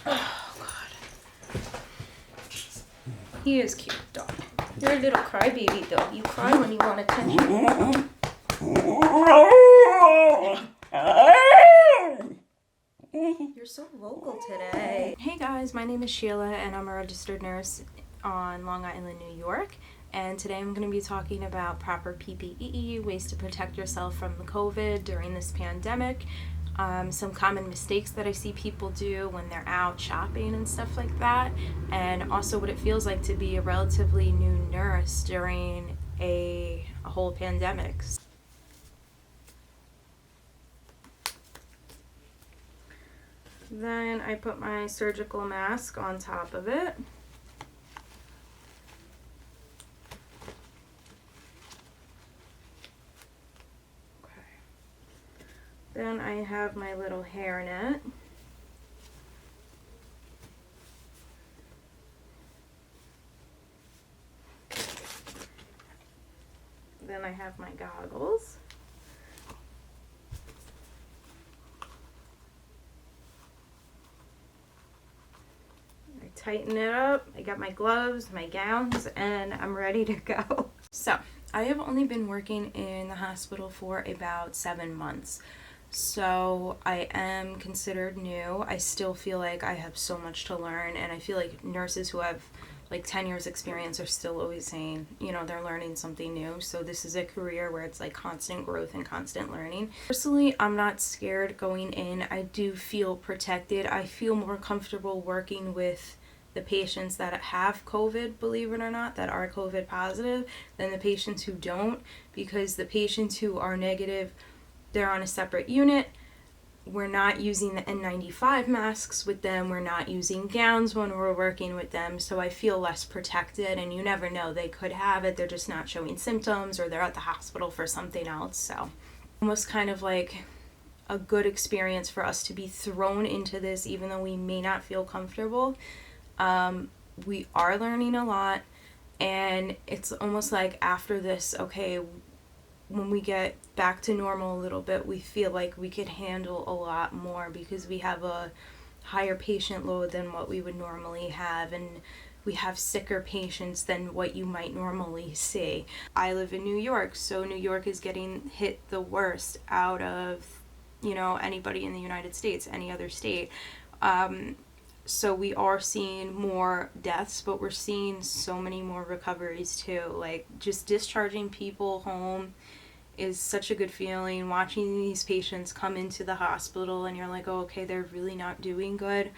Oh, God. He is cute, dog. You're a little crybaby, though. You cry when you want attention. You're so vocal today. Hey guys, my name is Sheila and I'm a registered nurse on Long Island, New York. And today I'm going to be talking about proper PPE, ways to protect yourself from the COVID during this pandemic, some common mistakes that I see people do when they're out shopping and stuff like that, and also what it feels like to be a relatively new nurse during a whole pandemic. Then I put my surgical mask on top of it. Then I have my little hairnet. Then I have my goggles. I tighten it up. I got my gloves, my gowns, and I'm ready to go. So, I have only been working in the hospital for about 7 months. So I am considered new. I still feel like I have so much to learn, and I feel like nurses who have like 10 years experience are still always saying, you know, they're learning something new. So this is a career where it's like constant growth and constant learning. Personally, I'm not scared going in. I do feel protected. I feel more comfortable working with the patients that have COVID, believe it or not, that are COVID positive, than the patients who don't, because the patients who are negative, they're on a separate unit. We're not using the N95 masks with them. We're not using gowns when we're working with them. So I feel less protected, and you never know. They could have it. They're just not showing symptoms, or they're at the hospital for something else. So almost kind of like a good experience for us to be thrown into this, even though we may not feel comfortable. We are learning a lot, and it's almost like after this, okay, when we get back to normal a little bit, we feel like we could handle a lot more because we have a higher patient load than what we would normally have, and we have sicker patients than what you might normally see. I live in New York, so New York is getting hit the worst out of, you know, anybody in the United States, any other state. So we are seeing more deaths, but we're seeing so many more recoveries too. Like, just discharging people home is such a good feeling. Watching these patients come into the hospital and you're like, oh, okay, they're really not doing good,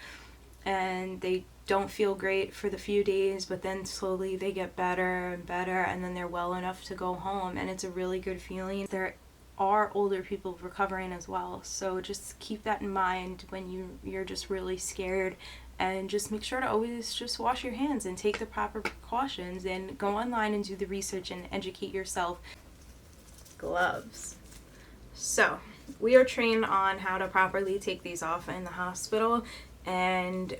and they don't feel great for the few days, but then slowly they get better and better, and then they're well enough to go home, and it's a really good feeling. There are older people recovering as well, so just keep that in mind when you're just really scared, and just make sure to always just wash your hands and take the proper precautions, and go online and do the research and educate yourself. Gloves. So we are trained on how to properly take these off in the hospital, and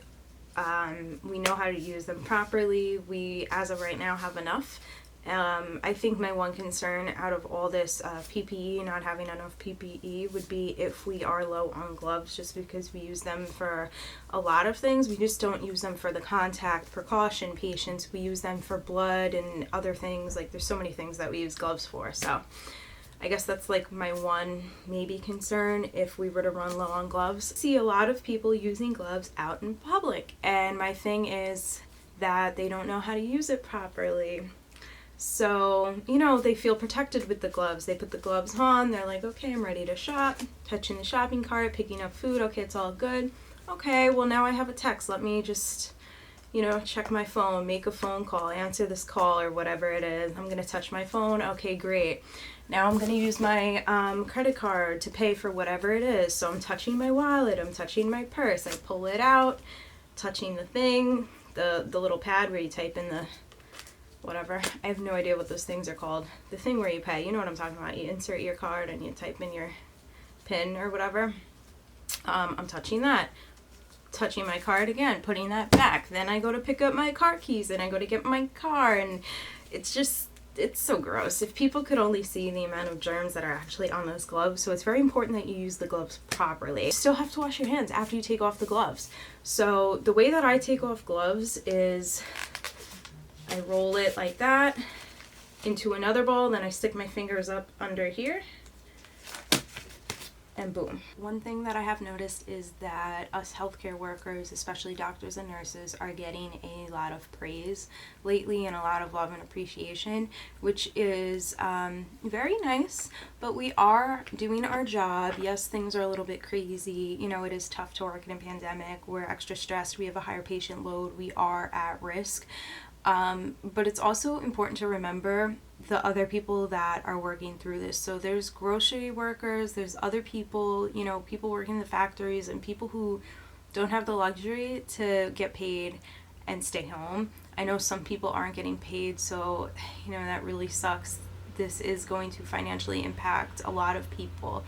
we know how to use them properly. We, as of right now, have enough. I think my one concern out of all this PPE, not having enough PPE, would be if we are low on gloves, just because we use them for a lot of things. We just don't use them for the contact precaution patients. We use them for blood and other things. Like, there's so many things that we use gloves for. So I guess that's like my one maybe concern if we were to run low on gloves. I see a lot of people using gloves out in public, and my thing is that they don't know how to use it properly. So, you know, they feel protected with the gloves. They put the gloves on, they're like, okay, I'm ready to shop, touching the shopping cart, picking up food, okay, it's all good. Okay, well, now I have a text. Let me just, you know, check my phone, make a phone call, answer this call or whatever it is. I'm going to touch my phone. Okay, great. Now I'm going to use my credit card to pay for whatever it is. So I'm touching my wallet, I'm touching my purse. I pull it out, touching the thing, the little pad where you type in the whatever. I have no idea what those things are called. The thing where you pay, you know what I'm talking about. You insert your card and you type in your PIN or whatever. I'm touching that. Touching my card again, putting that back. Then I go to pick up my car keys and I go to get my car, and it's just it's so gross. If people could only see the amount of germs that are actually on those gloves. So it's very important that you use the gloves properly. You still have to wash your hands after you take off the gloves. So the way that I take off gloves is I roll it like that into another bowl, then I stick my fingers up under here, and boom. One thing that I have noticed is that us healthcare workers, especially doctors and nurses, are getting a lot of praise lately and a lot of love and appreciation, which is very nice, but we are doing our job. Yes, things are a little bit crazy. You know, it is tough to work in a pandemic. We're extra stressed. We have a higher patient load. We are at risk. But it's also important to remember the other people that are working through this. So there's grocery workers, there's other people, you know, people working in the factories, and people who don't have the luxury to get paid and stay home. I know some people aren't getting paid, so, you know, that really sucks. This is going to financially impact a lot of people.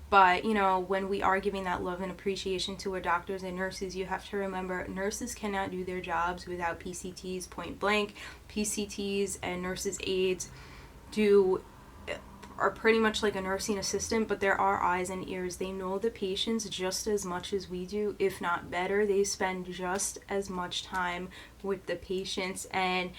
But, you know, when we are giving that love and appreciation to our doctors and nurses, you have to remember nurses cannot do their jobs without PCTs, point blank. PCTs and nurses' aides are pretty much like a nursing assistant, but there are eyes and ears. They know the patients just as much as we do, if not better. They spend just as much time with the patients, and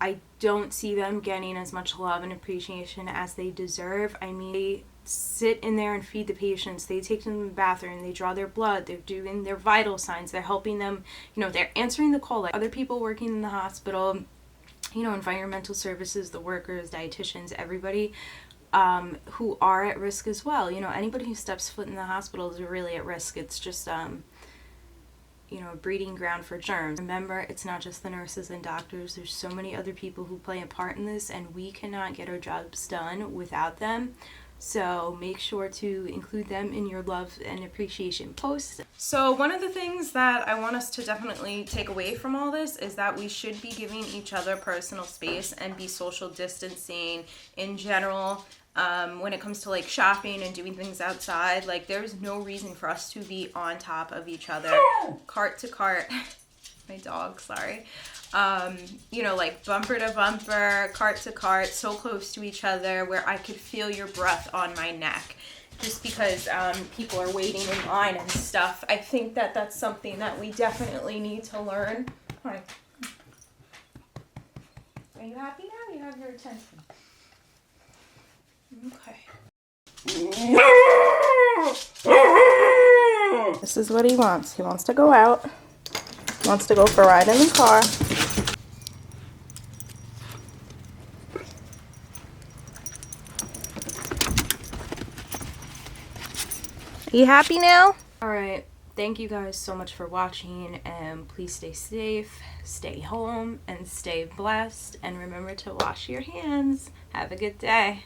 I don't see them getting as much love and appreciation as they deserve. I mean, they sit in there and feed the patients. They take them to the bathroom. They draw their blood. They're doing their vital signs. They're helping them. You know, they're answering the call like other people working in the hospital. You know, environmental services, the workers, dietitians, everybody who are at risk as well. You know, anybody who steps foot in the hospital is really at risk. It's just you know, a breeding ground for germs. Remember, it's not just the nurses and doctors. There's so many other people who play a part in this, and we cannot get our jobs done without them. So make sure to include them in your love and appreciation posts. So one of the things that I want us to definitely take away from all this is that we should be giving each other personal space and be social distancing in general. When it comes to like shopping and doing things outside, like there's no reason for us to be on top of each other, cart to cart. My dog, sorry. You know, like bumper to bumper, cart to cart, so close to each other where I could feel your breath on my neck, just because people are waiting in line and stuff. I think that that's something that we definitely need to learn. Hi. Are you happy now? You have your attention. Okay. This is what he wants. He wants to go out. He wants to go for a ride in the car. Are you happy now? Alright, thank you guys so much for watching, and please stay safe, stay home, and stay blessed, and remember to wash your hands. Have a good day.